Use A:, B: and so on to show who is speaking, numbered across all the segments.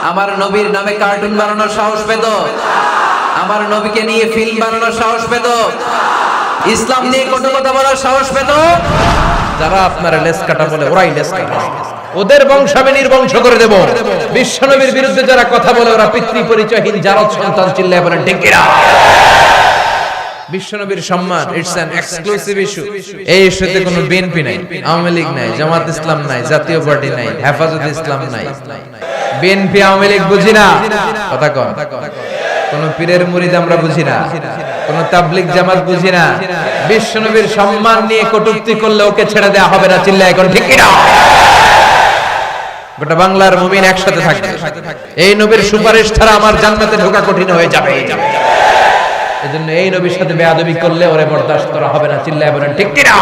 A: আমার নবীর নামে কার্টুন বানানোর সাহস পেত, আমার নবীকে নিয়ে ফিল্ম বানানোর সাহস পেত, ইসলাম নিয়ে কটু কথা বলার সাহস পেত।
B: যারা আপনারা লেস কাটা বলে ওরাই লেস কাটা, ওদের বংশ আমি নির্বংশ করে দেব। বিশ্বনবীর বিরুদ্ধে যারা কথা বলে ওরা পিতৃ পরিচয়হীন জারদ সন্তান, চিল্লায় বলেন ঠিক কিনা? বিশ্বনবীর সম্মান ইটস অ্যান এক্সক্লুসিভ ইস্যু। এই ইস্যুতে কোনো বিএনপি নাই, আওয়ামী লীগ নাই, জামাত ইসলাম নাই, জাতীয় পার্টি নাই, হেফাজত ইসলাম নাই। বিএনপি আওয়ামী লীগ বুঝি না, কথা কন। কোন পীরের মুরিদ আমরা বুঝি না, কোন তাবলিগ জামাত বুঝি না। বিশ্বনবীর সম্মান নিয়ে কটূক্তি করলে ওকে ছেড়ে দেওয়া হবে না, চিল্লায় এখন ঠিক কিনা? গোটা বাংলার মুমিন একসাথে থাকবে। এই নবীর সুপারিশ ছাড়া আমার জান্নাতে ঢোকা কঠিন হয়ে যাবে। এজন্য এই নবীর সাথে বেয়াদবি করলে ওরে বরদাস্ত করা হবে না, চিল্লায় বলেন ঠিক কিনা?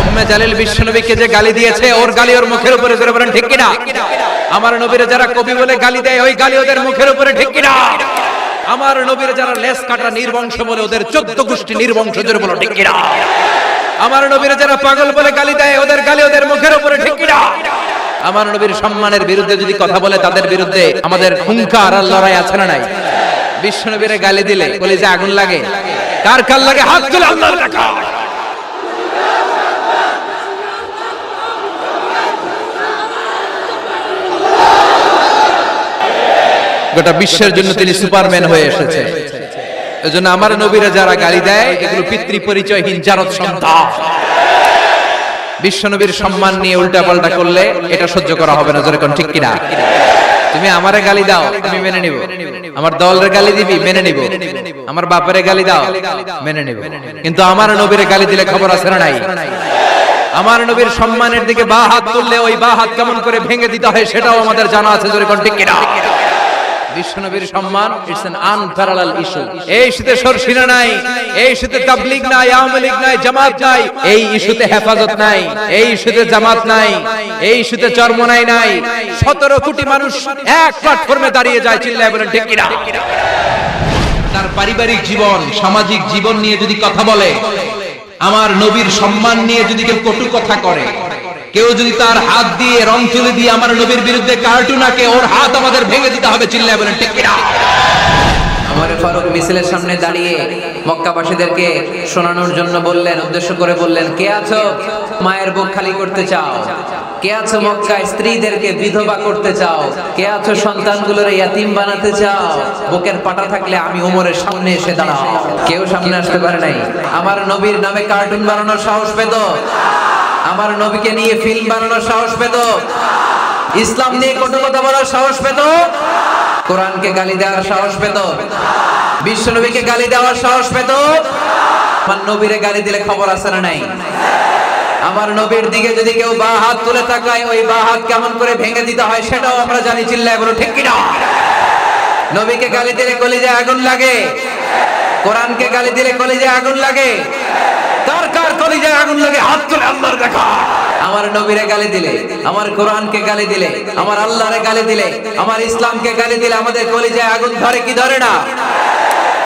B: উম্মে জালিল বিশ্বনবীকে যে গালি দিয়েছে, ওর গালি ওর মুখের উপরে জোরে বলেন ঠিক কিনা? আমার নবীরে যারা কবি বলে গালি দেয়, ওই গালি ওদের মুখের উপরে ঠিক কিনা? আমার নবীরে যারা লেস কাটা নির্বংশ বলে, ওদের 14 গোষ্ঠী নির্বংশ, জোরে বলো ঠিক কিনা? আমার নবীরে যারা পাগল বলে গালি দেয়, ওদের গালি ওদের মুখের উপরে ঠিক কিনা? আমার নবীর সম্মানের বিরুদ্ধে যদি কথা বলে, তাদের বিরুদ্ধে আমাদের হুঙ্কার আর লড়াই আছে না নাই? বিশ্বনবীরে গালি দিলে কলিজা আগুন লাগে, কার কার লাগে? হাত তুলে আল্লাহর টাকা। গোটা বিশ্বের জন্য তিনি সুপারম্যান হয়ে এসেছে। এজন্য আমার নবীরা যারা গালি দেয়, এগুলো পিতৃ পরিচয়হীন জারদ সন্তান। বিশ্বনবীর সম্মান নিয়ে উল্টা পাল্টা করলে এটা সহ্য করা হবে না, জোরে কোন ঠিক কিনা? তুমি আমারে গালি দাও, আমি মেনে নিব। আমার দলের গালি দিবি, মেনে নিব। আমার বাপের গালি দাও, মেনে নিব। কিন্তু আমার নবীর গালি দিলে খবর আছে না নাই? আমার নবীর সম্মানের দিকে বা হাত তুললে ওই বা হাত কেমন করে ভেঙে দিতে হয় সেটাও আমাদের জানা আছে, জোরে কোন ঠিক কিনা? বিশ্বনবীর সম্মান ইটস অ্যান আনপ্যারালাল ইস্যু। এই ইস্যুতে সরসিনা নাই, এই ইস্যুতে তাবলীগ নাই, আওয়ামী লীগ নাই, জামাত নাই, এই ইস্যুতে হেফাজত নাই, এই ইস্যুতে জামাত নাই, এই ইস্যুতে চরমনাই নাই। 17 কোটি মানুষ এক প্ল্যাটফর্মে দাঁড়িয়ে যায়, চিল্লায় বলেন ঠিক কিনা? তার পারিবারিক জীবন, সামাজিক জীবন নিয়ে যদি কথা বলে, আমার নবীর সম্মান নিয়ে যদি কেউ কটু কথা করে, কেউ যদি তার হাত দিয়ে রং তুলে দিয়ে আমার নবীর বিরুদ্ধে কার্টুন আঁকে, ওর হাত আমাদের ভেঙে দিতে হবে, চিল্লায় বলেন ঠিক কিনা?
A: ওমর ফারুক মিছিলের সামনে দাঁড়িয়ে মক্কাবাসীদেরকে শোনানোর জন্য বললেন, উদ্দেশ্য করে বললেন, কে আছো মায়ের বুক খালি করতে চাও? কে আছো মক্কায় স্ত্রীদেরকে বিধবা করতে চাও? কে আছো সন্তানগুলোর ইয়াতিম বানাতে চাও? বুকের পাটা থাকলে আমি ওমরের সামনে এসে দাঁড়াও। কেউ সামনে আসতে পারে নাই। আমার নবীর নামে কার্টুন বানানোর সাহস পেত, আমার নবীকে নিয়ে ফিল্ম বানানোর সাহস পেত, ইসলাম নিয়ে কটু কথা বলার সাহস পেত, কোরআনকে গালি দেওয়ার সাহস পেত, বিশ্বনবীকে গালি দেওয়ার সাহস পেত। আমার নবীরে গালি দিলে খবর আছে না নাই? আমার নবীর দিকে যদি কেউ বা হাত তুলে তাকায়, ওই বা হাত কেমন করে ভেঙে দিতে হয় সেটাও আমরা জানি, চিল্লায় বলো ঠিক কিনা? নবীকে গালি দিলে কলিজায় আগুন লাগে, কোরআনকে গালি দিলে কলিজায় আগুন লাগে। কার কার কলিজায় আগুন লাগে? হাত তুলে আল্লাহর দেখা। আমার নবীরে গালি দিলে, আমার কোরআনকে গালি দিলে, আমার আল্লাহরে গালি দিলে, আমার ইসলামকে গালি দিলে আমাদের কলিজায় আগুন ধরে কি ধরে না?